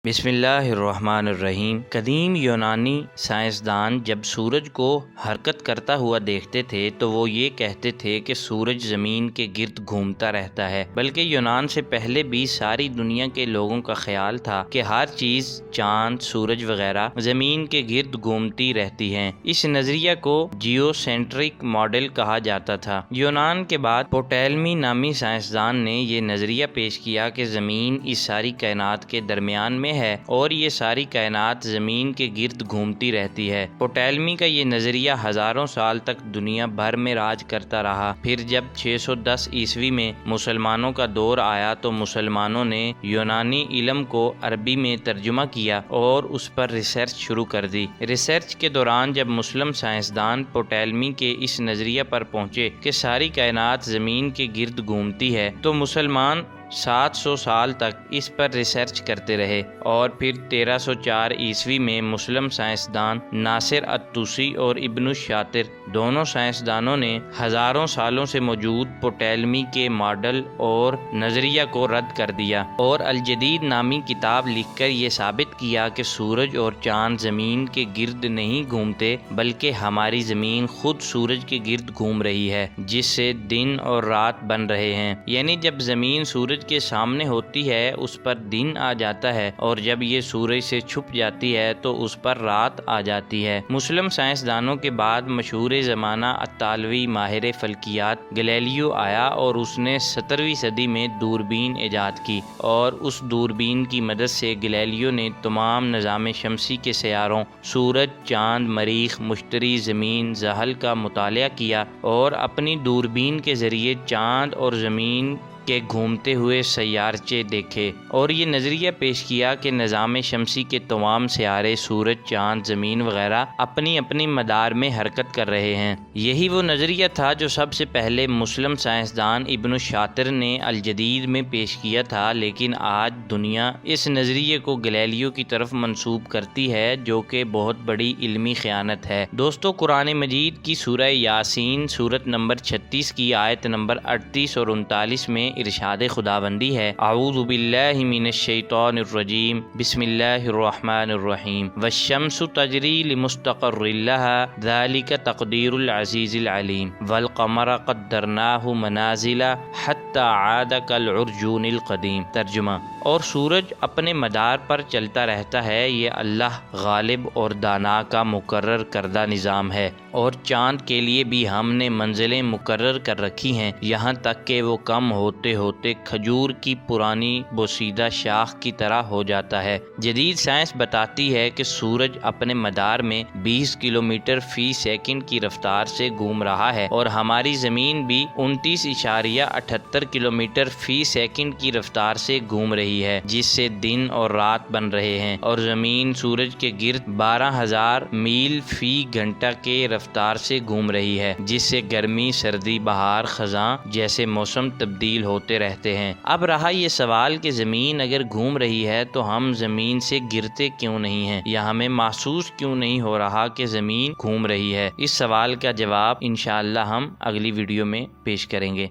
بسم اللہ الرحمن الرحیم۔ قدیم یونانی سائنسدان جب سورج کو حرکت کرتا ہوا دیکھتے تھے تو وہ یہ کہتے تھے کہ سورج زمین کے گرد گھومتا رہتا ہے، بلکہ یونان سے پہلے بھی ساری دنیا کے لوگوں کا خیال تھا کہ ہر چیز چاند، سورج وغیرہ زمین کے گرد گھومتی رہتی ہے۔ اس نظریہ کو جیو سینٹرک ماڈل کہا جاتا تھا۔ یونان کے بعد پٹولمی نامی سائنسدان نے یہ نظریہ پیش کیا کہ زمین اس ساری کائنات کے درمیان میں ہے اور یہ ساری کائنات زمین کے گرد گھومتی رہتی ہے۔ پٹولمی کا یہ نظریہ ہزاروں سال تک دنیا بھر میں راج کرتا رہا۔ پھر جب 610 عیسوی میں مسلمانوں کا دور آیا تو مسلمانوں نے یونانی علم کو عربی میں ترجمہ کیا اور اس پر ریسرچ شروع کر دی۔ ریسرچ کے دوران جب مسلم سائنسدان پٹولمی کے اس نظریہ پر پہنچے کہ ساری کائنات زمین کے گرد گھومتی ہے تو مسلمان 700 سال تک اس پر ریسرچ کرتے رہے، اور پھر 1304 عیسوی میں مسلم سائنسدان ناصر الطوسی اور ابن الشاطر دونوں سائنسدانوں نے ہزاروں سالوں سے موجود پٹولمی کے ماڈل اور نظریہ کو رد کر دیا اور الجدید نامی کتاب لکھ کر یہ ثابت کیا کہ سورج اور چاند زمین کے گرد نہیں گھومتے، بلکہ ہماری زمین خود سورج کے گرد گھوم رہی ہے، جس سے دن اور رات بن رہے ہیں۔ یعنی جب زمین سورج کے سامنے ہوتی ہے اس پر دن آ جاتا ہے، اور جب یہ سورج سے چھپ جاتی ہے تو اس پر رات آ جاتی ہے۔ مسلم سائنسدانوں کے بعد مشہور زمانہ اطالوی ماہر فلکیات گلیلیو آیا اور اس نے 17ویں صدی میں دوربین ایجاد کی، اور اس دوربین کی مدد سے گلیلیو نے تمام نظام شمسی کے سیاروں سورج، چاند، مریخ، مشتری، زمین، زحل کا مطالعہ کیا اور اپنی دوربین کے ذریعے چاند اور زمین کے گھومتے ہوئے سیارچے دیکھے، اور یہ نظریہ پیش کیا کہ نظام شمسی کے تمام سیارے سورج، چاند، زمین وغیرہ اپنی اپنی مدار میں حرکت کر رہے ہیں۔ یہی وہ نظریہ تھا جو سب سے پہلے مسلم سائنسدان ابن الشاطر نے الجدید میں پیش کیا تھا، لیکن آج دنیا اس نظریے کو گلیلیو کی طرف منسوب کرتی ہے، جو کہ بہت بڑی علمی خیانت ہے۔ دوستو، قرآن مجید کی سورہ یاسین سورت نمبر 36 کی آیت نمبر 38 اور 39 میں ارشاد خداوندی ہے: اعوذ باللہ من الشیطان الرجیم، بسم اللہ الرحمن الرحیم، والشمس تجری لمستقر لها ذلک تقدیر العزیز العلیم، والقمر قدرناہ منازل حتی عاد کالعرجون القدیم۔ ترجمہ: اور سورج اپنے مدار پر چلتا رہتا ہے، یہ اللہ غالب اور دانا کا مقرر کردہ نظام ہے، اور چاند کے لیے بھی ہم نے منزلیں مقرر کر رکھی ہیں، یہاں تک کہ وہ کم ہوتے ہوتے کھجور کی پرانی بوسیدہ شاخ کی طرح ہو جاتا ہے۔ جدید سائنس بتاتی ہے کہ سورج اپنے مدار میں 20 کلومیٹر فی سیکنڈ کی رفتار سے گھوم رہا ہے، اور ہماری زمین بھی 29.78 کلومیٹر فی سیکنڈ کی رفتار سے گھوم رہی ہے، جس سے دن اور رات بن رہے ہیں، اور زمین سورج کے گرد 12,000 میل فی گھنٹہ کے رفتار سے گھوم رہی ہے، جس سے گرمی، سردی، بہار، خزاں جیسے موسم تبدیل ہوتے رہتے ہیں۔ اب رہا یہ سوال کہ زمین اگر گھوم رہی ہے تو ہم زمین سے گرتے کیوں نہیں ہیں، یا ہمیں محسوس کیوں نہیں ہو رہا کہ زمین گھوم رہی ہے؟ اس سوال کا جواب انشاءاللہ ہم اگلی ویڈیو میں پیش کریں گے۔